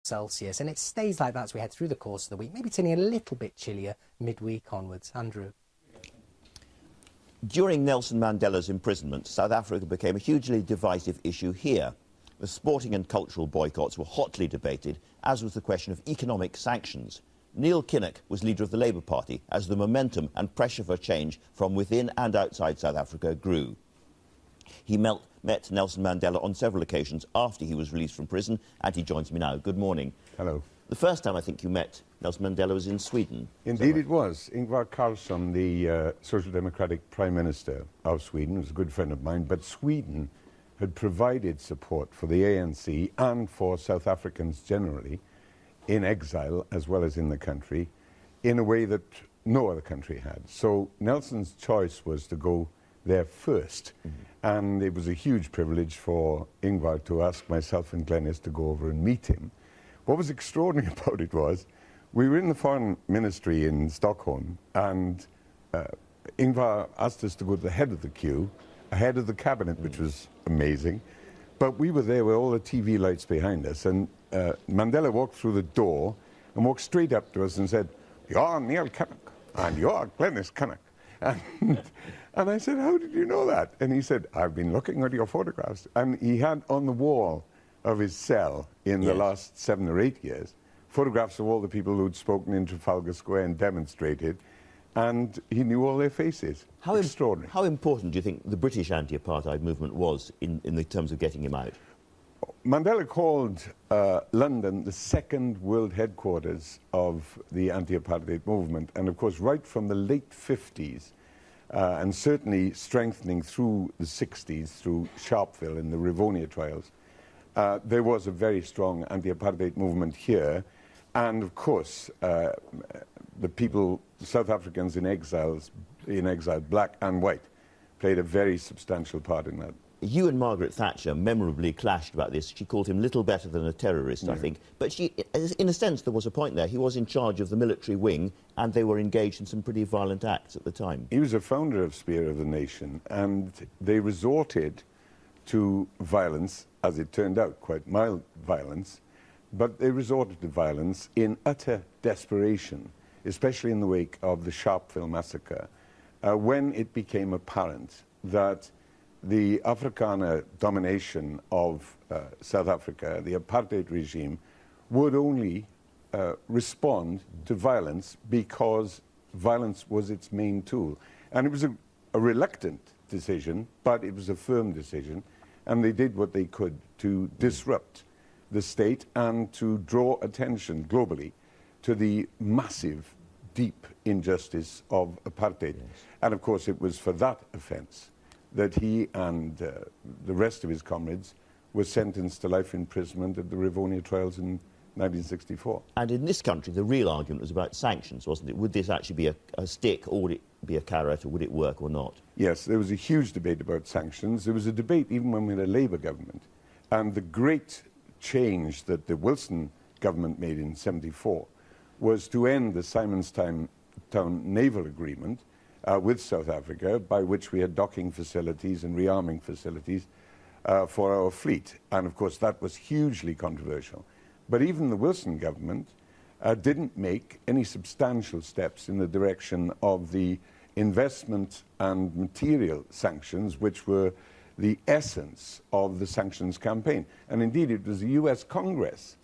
Celsius, and it stays like that as we head through the course of the week, maybe turning a little bit chillier midweek onwards. Andrew. During Nelson Mandela's imprisonment, South Africa became a hugely divisive issue here. The sporting and cultural boycotts were hotly debated, as was the question of economic sanctions. Neil Kinnock was leader of the Labour Party as the momentum and pressure for change from within and outside South Africa grew. He met Nelson Mandela on several occasions after he was released from prison, and he joins me now. Good morning. Hello. The first time I think you met Nelson Mandela was in Sweden. Indeed it was. Ingvar Carlsson, the Social Democratic Prime Minister of Sweden, was a good friend of mine, but Sweden had provided support for the ANC and for South Africans generally in exile as well as in the country in a way that no other country had. So Nelson's choice was to go there first. And it was a huge privilege for Ingvar to ask myself and Glenys to go over and meet him. What was extraordinary about it was, we were in the foreign ministry in Stockholm, and Ingvar asked us to go to the head of the queue, ahead of the cabinet, which was amazing. But we were there with all the TV lights behind us, and Mandela walked through the door and walked straight up to us and said, "You're Neil Kinnock, and you're Glenys Kinnock." And I said, "How did you know that?" And he said, "I've been looking at your photographs." And he had on the wall of his cell in the last 7 or 8 years photographs of all the people who'd spoken in Trafalgar Square and demonstrated, and he knew all their faces. Extraordinary. How important do you think the British anti-apartheid movement was in the terms of getting him out? Mandela called London the second world headquarters of the anti-apartheid movement, and of course right from the late 50s, and certainly strengthening through the 60s, through Sharpeville and the Rivonia trials, there was a very strong anti-apartheid movement here. And of course, the people, South Africans in exile, black and white, played a very substantial part in that. You and Margaret Thatcher memorably clashed about this. She called him little better than a terrorist, I think. But she, in a sense, there was a point there. He was in charge of the military wing, and they were engaged in some pretty violent acts at the time. He was a founder of Spear of the Nation, and they resorted to violence, as it turned out, quite mild violence, but they resorted to violence in utter desperation, especially in the wake of the Sharpeville massacre, when it became apparent that the Afrikaner domination of South Africa, the apartheid regime, would only respond to violence because violence was its main tool. And it was a reluctant decision, but it was a firm decision, and they did what they could to disrupt the state and to draw attention globally to the massive, deep injustice of apartheid. And of course it was for that offence that he and the rest of his comrades were sentenced to life imprisonment at the Rivonia trials in 1964. And in this country, the real argument was about sanctions, wasn't it? Would this actually be a stick, or would it be a carrot, or would it work or not? Yes, there was a huge debate about sanctions. There was a debate even when we had a Labour government. And the great change that the Wilson government made in '74 was to end the Simonstown Naval Agreement with South Africa, by which we had docking facilities and rearming facilities for our fleet. And of course that was hugely controversial. But even the Wilson government didn't make any substantial steps in the direction of the investment and material sanctions, which were the essence of the sanctions campaign. And indeed it was the US Congress,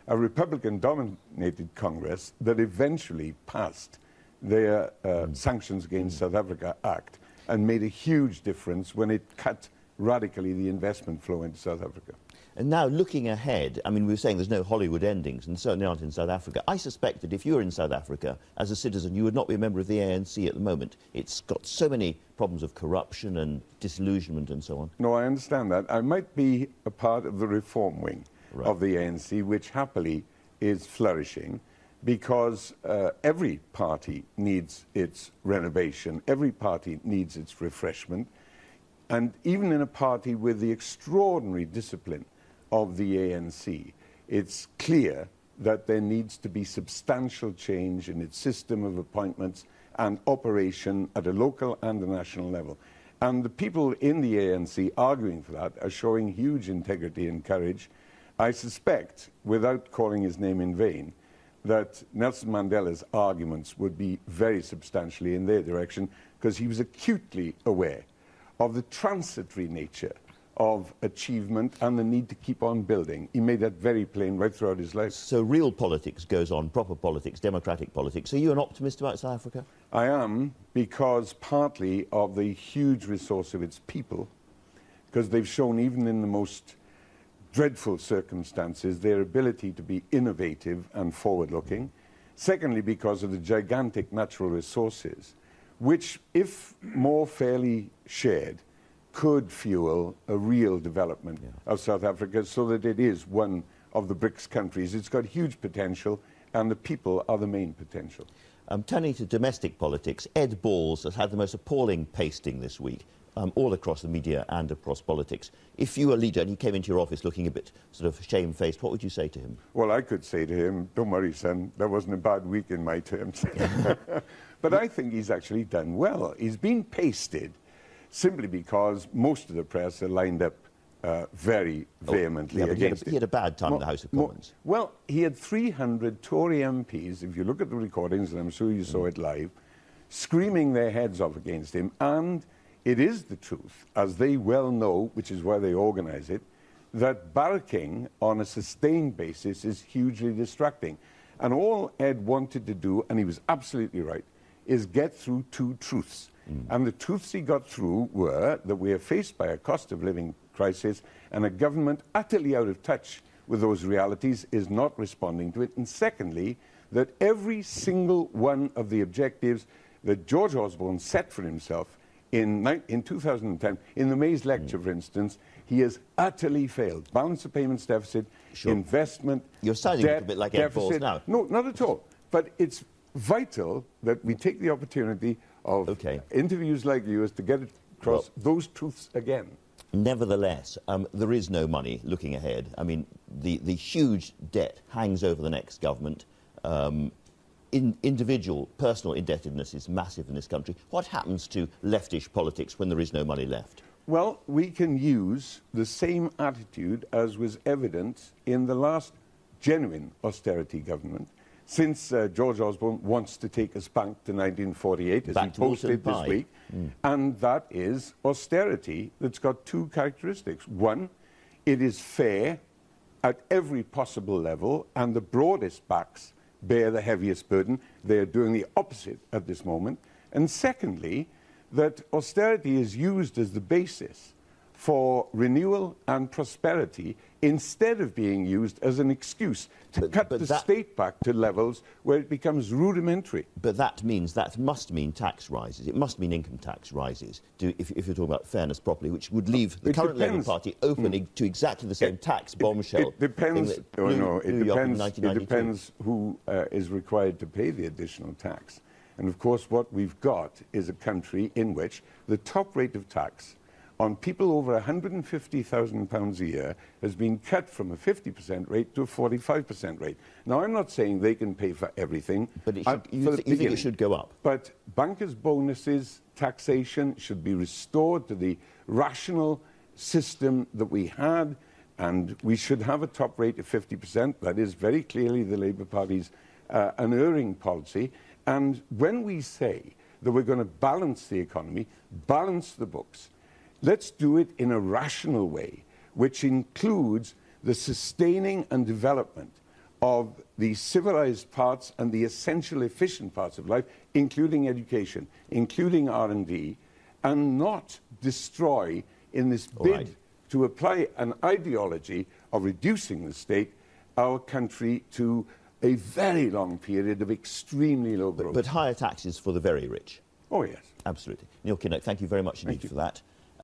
a Republican-dominated Congress, that eventually passed their Sanctions Against South Africa Act and made a huge difference when it cut radically the investment flow into South Africa. And now, looking ahead, I mean, we were saying there's no Hollywood endings, and certainly aren't in South Africa. I suspect that if you were in South Africa as a citizen, you would not be a member of the ANC at the moment. It's got so many problems of corruption and disillusionment and so on. No, I understand that. I might be a part of the reform wing of the ANC, which happily is flourishing, because every party needs its renovation, every party needs its refreshment, and even in a party with the extraordinary discipline of the ANC, it's clear that there needs to be substantial change in its system of appointments and operation at a local and a national level. And the people in the ANC arguing for that are showing huge integrity and courage, I suspect, without calling his name in vain, that Nelson Mandela's arguments would be very substantially in their direction, because he was acutely aware of the transitory nature of achievement and the need to keep on building. He made that very plain right throughout his life. So real politics goes on, proper politics, democratic politics. Are you an optimist about South Africa? I am, because partly of the huge resource of its people, because they've shown, even in the most dreadful circumstances, their ability to be innovative and forward-looking. Secondly, because of the gigantic natural resources, which, if more fairly shared, could fuel a real development of South Africa, so that it is one of the BRICS countries. It's got huge potential, and the people are the main potential. Turning to domestic politics, Ed Balls has had the most appalling pasting this week, all across the media and across politics. If you were a leader and he came into your office looking a bit sort of shamefaced, what would you say to him? Well, I could say to him, don't worry, son, that wasn't a bad week in my terms. But I think he's actually done well. He's been pasted simply because most of the press are lined up very vehemently against it. He had a bad time in the House of Commons. Well, he had 300 Tory MPs, if you look at the recordings, and I'm sure you saw it live, screaming their heads off against him. And it is the truth, as they well know, which is why they organise it, that barracking on a sustained basis is hugely distracting. And all Ed wanted to do, and he was absolutely right, is get through two truths. And the truths he got through were that we are faced by a cost of living crisis, and a government utterly out of touch with those realities is not responding to it. And secondly, that every single one of the objectives that George Osborne set for himself in 2010, in the Mays lecture, for instance, he has utterly failed. Balance of payments deficit, investment, You're sounding a little bit like Ed Balls now. No, not at all. But it's vital that we take the opportunity of interviews like yours to get across those truths again. Nevertheless, there is no money looking ahead. I mean, the huge debt hangs over the next government. Individual, personal indebtedness is massive in this country. What happens to leftish politics when there is no money left? Well, we can use the same attitude as was evident in the last genuine austerity government, since George Osborne wants to take us back to 1948, as he posted this week. And that is austerity that's got two characteristics. One, it is fair at every possible level, and the broadest backs bear the heaviest burden. They are doing the opposite at this moment. And secondly, that austerity is used as the basis for renewal and prosperity, instead of being used as an excuse to cut the state back to levels where it becomes rudimentary. But that must mean tax rises. It must mean income tax rises, if you're talking about fairness properly, which would leave the current Labour Party open to exactly the same tax bombshell. It depends. It depends who is required to pay the additional tax. And of course, what we've got is a country in which the top rate of tax on people over £150,000 a year has been cut from a 50% rate to a 45% rate. Now, I'm not saying they can pay for everything. But you think it should go up? But bankers' bonuses, taxation should be restored to the rational system that we had, and we should have a top rate of 50%. That is very clearly the Labour Party's unerring policy. And when we say that we're going to balance the economy, balance the books, let's do it in a rational way, which includes the sustaining and development of the civilized parts and the essential efficient parts of life, including education, including R&D, and not destroy, in this bid to apply an ideology of reducing the state, our country to a very long period of extremely low growth. But higher taxes for the very rich. Oh, yes. Absolutely. Neil Kinnock, thank you very much indeed for that.